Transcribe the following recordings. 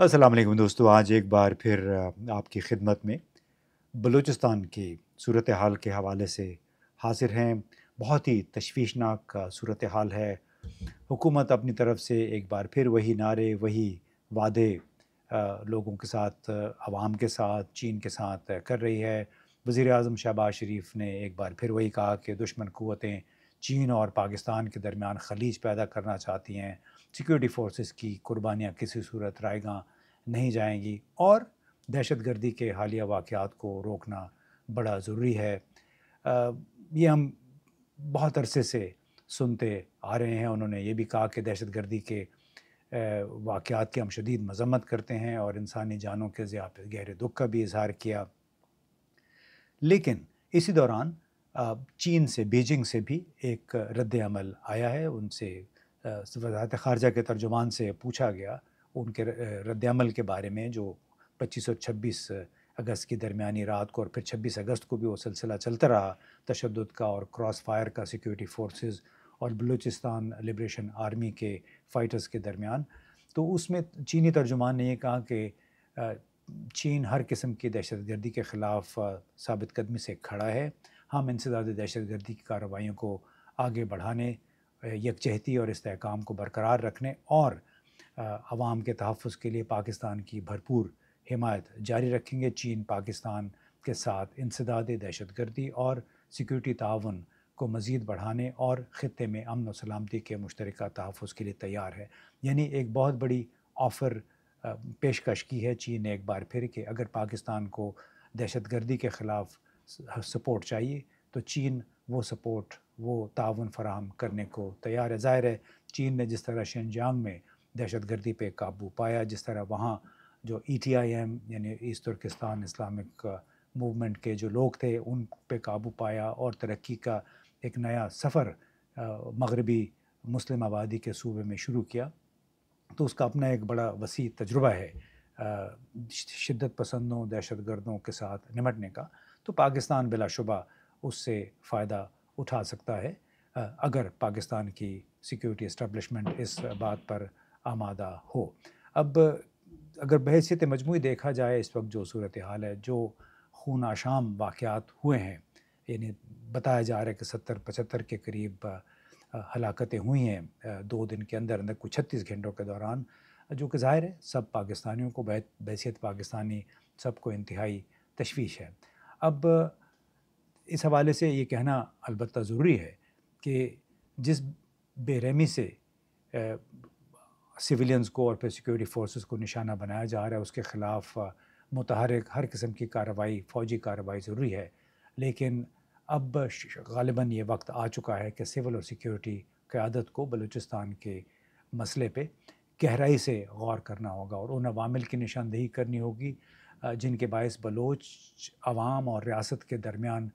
अस्सलाम वालेकुम दोस्तों, आज एक बार फिर आपकी खिदमत में बलूचिस्तान की सूरत हाल के हवाले से हाज़िर हैं। बहुत ही तशवीशनाक सूरत हाल है। हुकूमत अपनी तरफ से एक बार फिर वही नारे, वही वादे लोगों के साथ, अवाम के साथ, चीन के साथ कर रही है। वज़ीर-ए-आज़म शहबाज शरीफ ने एक बार फिर वही कहा कि दुश्मन क़ुव्वतें चीन और पाकिस्तान के दरमियान खलीज पैदा करना चाहती हैं। सिक्योरिटी फ़ोर्सेस की कुर्बानियाँ किसी सूरत रायगां नहीं जाएँगी और दहशतगर्दी के हालिया वाक़यात को रोकना बड़ा ज़रूरी है। ये हम बहुत अरसे से सुनते आ रहे हैं। उन्होंने ये भी कहा कि दहशतगर्दी के वाक़यात की हम शदीद मज़म्मत करते हैं और इंसानी जानों के ज़िया पे गहरे दुःख का भी इज़हार किया। लेकिन इसी दौरान चीन से, बीजिंग से भी एक रद्द-ए-अमल आया है। उनसे वज़ारत ख़ारिजा के तर्जुमान से पूछा गया उनके रद्द-ए-अमल के बारे में, जो 25 और 26 अगस्त की दरमियानी रात को और फिर 26 अगस्त को भी वो सिलसिला चलता रहा तशद्दुद का और क्रॉस फायर का सिक्योरिटी फोर्सेस और बलूचिस्तान लिबरेशन आर्मी के फाइटर्स के दरमियान। तो उसमें चीनी तर्जुमान ने ये कहा कि चीन हर किस्म की दहशतगर्दी के ख़िलाफ़ साबित कदमी से खड़ा है। हम इंसदाद दहशतगर्दी की कार्रवाइयों को आगे बढ़ाने, यकजहती और इस्तेहकाम को बरकरार रखने और अवाम के तहफ़्फ़ुज़ के लिए पाकिस्तान की भरपूर हिमायत जारी रखेंगे। चीन पाकिस्तान के साथ इंसदाद दहशतगर्दी और सिक्योरिटी ताउन को मज़ीद बढ़ाने और ख़ित्ते में अमन और सलामती के मुश्तरका तहफ़्फ़ुज़ के लिए तैयार है। यानी एक बहुत बड़ी ऑफ़र पेशकश की है चीन ने एक बार फिर कि अगर पाकिस्तान को दहशतगर्दी के ख़िलाफ़ सपोर्ट चाहिए तो चीन वो सपोर्ट, वो ताउन फ़राहम करने को तैयार है। ज़ाहिर है चीन ने जिस तरह शिनजांग में दहशतगर्दी पे काबू पाया, जिस तरह वहाँ जो ETIM यानी ईस्ट तुर्किस्तान इस्लामिक मूवमेंट के जो लोग थे उन पे काबू पाया और तरक्की का एक नया सफ़र मगरबी मुस्लिम आबादी के सूबे में शुरू किया, तो उसका अपना एक बड़ा वसी तजुर्बा है शिद्दत पसंदों, दहशतगर्दों के साथ निमटने का। तो पाकिस्तान बिलाशुबा उससे फ़ायदा उठा सकता है अगर पाकिस्तान की सिक्योरिटी एस्टेब्लिशमेंट इस बात पर आमादा हो। अब अगर बहैसियत मजमूई देखा जाए इस वक्त जो सूरत हाल है, जो खून आशाम वाक़यात हुए हैं, यानी बताया जा रहा है कि 70-75 के करीब हलाकतें हुई हैं 2 दिन के अंदर अंदर, कुछ 36 घंटों के दौरान, जो कि ज़ाहिर है सब पाकिस्तानियों को बहैसियत पाकिस्तानी सबको इंतहाई तशवीश है। अब इस हवाले से ये कहना अलबत्ता ज़रूरी है कि जिस बेरहमी से सिविलियंस को और फिर सिक्योरिटी फोर्सेस को निशाना बनाया जा रहा है, उसके ख़िलाफ़ मुतहर्रिक हर किस्म की कार्रवाई, फ़ौजी कार्रवाई ज़रूरी है। लेकिन अब ग़ालिबन ये वक्त आ चुका है कि सिविल और सिक्योरिटी क़यादत को बलूचिस्तान के मसले पे गहराई से गौर करना होगा और उन अवामिल की निशानदेही करनी होगी जिनके बायस बलोच अवाम और रियासत के दरमियान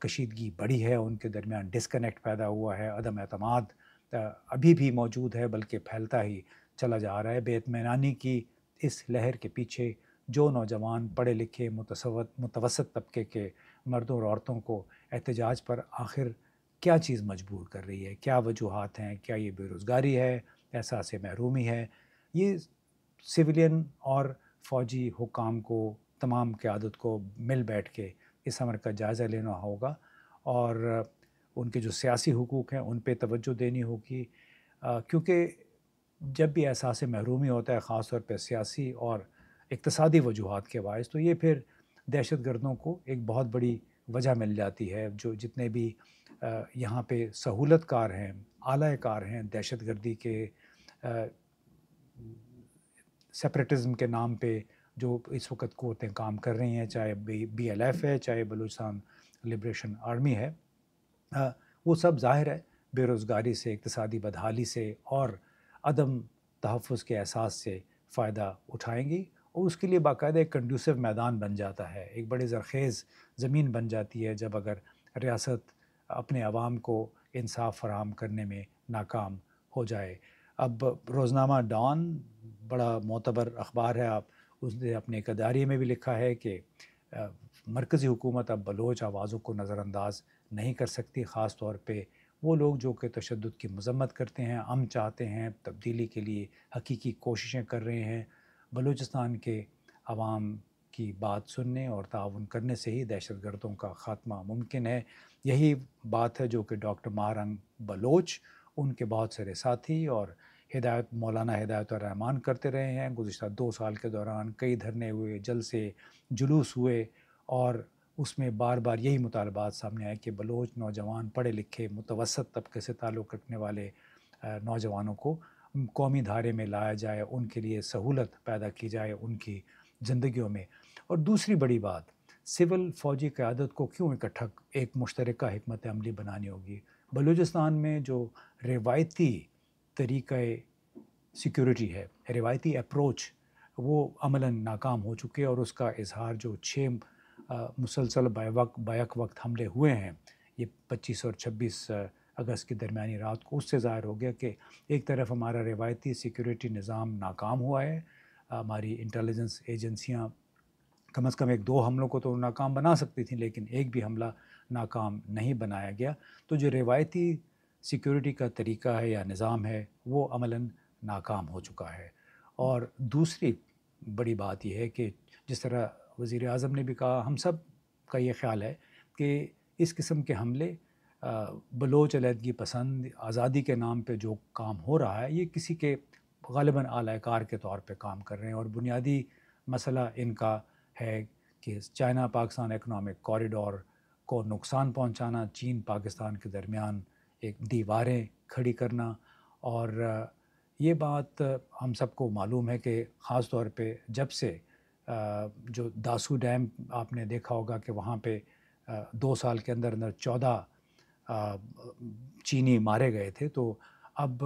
कशीदगी बढ़ी है, उनके दरमियान डिस्कनेक्ट पैदा हुआ है, अदम एतमाद अभी भी मौजूद है बल्कि फैलता ही चला जा रहा है। बेइत्मीनानी की इस लहर के पीछे जो नौजवान पढ़े लिखे मुतवसत तबके के मर्दों और औरतों को एहतजाज पर आखिर क्या चीज़ मजबूर कर रही है, क्या वजूहात हैं, क्या ये बेरोज़गारी है, एहसास महरूमी है? ये सिविलियन और फ़ौजी हुकाम को, तमाम क़यादत को मिल बैठ के इस अमर का जायज़ा लेना होगा और उनके जो सियासी हुकूक हैं उन पे तवज्जो देनी होगी क्योंकि जब भी एहसास महरूमी होता है ख़ास तौर पे सियासी और इक़्तिसादी वजूहात के बायस, तो ये फिर दहशतगर्दों को एक बहुत बड़ी वजह मिल जाती है। जो जितने भी यहाँ पे सहूलतकार हैं, आला-ए-कार हैं दहशतगर्दी के सेपरेटिज़्म के नाम पे जो इस वक़्त क़ुव्वतें काम कर रही हैं, चाहे BLF है, चाहे बलूचिस्तान लिबरेशन आर्मी है, वो सब ज़ाहिर है बेरोज़गारी से, इक़्तिसादी बदहाली से और अदम तहफ़्फ़ुज़ के एहसास से फ़ायदा उठाएँगी और उसके लिए बाकायदा एक कंड्यूसिव मैदान बन जाता है, एक बड़ी ज़रख़ेज़ ज़मीन बन जाती है जब अगर रियासत अपने अवाम को इंसाफ़ फ़राहम करने में नाकाम हो जाए। अब रोज़नामा डॉन बड़ा मोतबर अख़बार है, आप उसने अपने एक अदारिये में भी लिखा है कि मरकज़ी हुकूमत अब बलोच आवाज़ों को नज़रअंदाज़ नहीं कर सकती, ख़ास तौर पे वो लोग जो कि तशद्दुद की मज़म्मत करते हैं, अमन चाहते हैं, तब्दीली के लिए हकीकी कोशिशें कर रहे हैं। بلوچستان کے عوام کی بات سننے اور تعاون کرنے سے ہی دہشت گردوں کا خاتمہ ممکن ہے۔ یہی بات ہے جو کہ ڈاکٹر مارنگ بلوچ، ان کے بہت سارے ساتھی اور مولانا ہدایت الرحمان کرتے رہے ہیں۔ گزشتہ 2 سال کے دوران کئی دھرنے ہوئے، جلسے، جلوس ہوئے، اور اس میں بار بار یہی مطالبات سامنے آئے کہ بلوچ نوجوان پڑھے لکھے متوسط طبقے سے تعلق رکھنے والے نوجوانوں کو قومی دھارے میں لایا جائے، ان کے لیے سہولت پیدا کی جائے ان کی زندگیوں میں۔ اور دوسری بڑی بات، سول فوجی قیادت کو کیوں اکٹھا ایک مشترکہ حکمت عملی بنانی ہوگی۔ بلوچستان میں جو روایتی طریقہ سیکیورٹی ہے، روایتی اپروچ، وہ عملاً ناکام ہو چکے، اور اس کا اظہار جو 6 مسلسل بیک وقت حملے ہوئے ہیں، یہ 25 اور 26 اگست کی درمیانی رات کو، اس سے ظاہر ہو گیا کہ ایک طرف ہمارا روایتی سیکیورٹی نظام ناکام ہوا ہے، ہماری انٹیلیجنس ایجنسیاں کم از کم 1-2 حملوں کو تو ناکام بنا سکتی تھیں، لیکن ایک بھی حملہ ناکام نہیں بنایا گیا۔ تو جو روایتی سیکیورٹی کا طریقہ ہے یا نظام ہے، وہ عملاً ناکام ہو چکا ہے۔ اور دوسری بڑی بات یہ ہے کہ جس طرح وزیر اعظم نے بھی کہا، ہم سب کا یہ خیال ہے کہ اس قسم کے حملے بلوچ علیحدگی پسند آزادی کے نام پہ جو کام ہو رہا ہے، یہ کسی کے غالباً اعلی کار کے طور پہ کام کر رہے ہیں، اور بنیادی مسئلہ ان کا ہے کہ چائنا پاکستان اکنامک کوریڈور کو نقصان پہنچانا، چین پاکستان کے درمیان ایک دیواریں کھڑی کرنا۔ اور یہ بات ہم سب کو معلوم ہے کہ خاص طور پہ جب سے جو داسو ڈیم آپ نے دیکھا ہوگا کہ وہاں پہ 2 سال کے اندر 14 چینی مارے گئے تھے، تو اب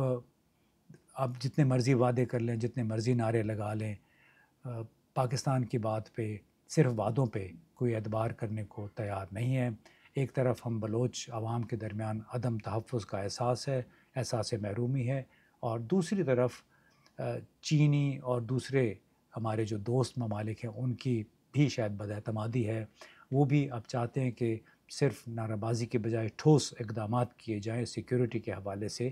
جتنے مرضی وعدے کر لیں، جتنے مرضی نعرے لگا لیں، پاکستان کی بات پہ، صرف وعدوں پہ کوئی اعتبار کرنے کو تیار نہیں ہے۔ ایک طرف ہم بلوچ عوام کے درمیان عدم تحفظ کا احساس ہے، احساس محرومی ہے، اور دوسری طرف چینی اور دوسرے ہمارے جو دوست ممالک ہیں ان کی بھی شاید بد اعتمادی ہے۔ وہ بھی اب چاہتے ہیں کہ صرف نعرہ بازی کے بجائے ٹھوس اقدامات کیے جائیں سیکیورٹی کے حوالے سے،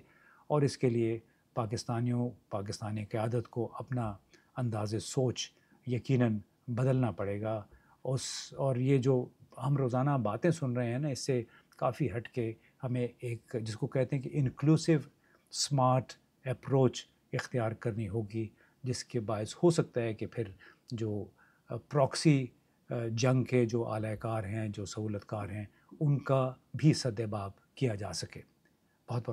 اور اس کے لیے پاکستانی قیادت کو اپنا انداز سوچ یقیناً بدلنا پڑے گا۔ اور یہ جو ہم روزانہ باتیں سن رہے ہیں نا، اس سے کافی ہٹ کے ہمیں ایک جس کو کہتے ہیں کہ انکلوسیو سمارٹ اپروچ اختیار کرنی ہوگی، جس کے باعث ہو سکتا ہے کہ پھر جو پراکسی جنگ کے جو اعلی کار ہیں، جو سہولت کار ہیں، ان کا بھی سد باب کیا جا سکے۔ بہت بہت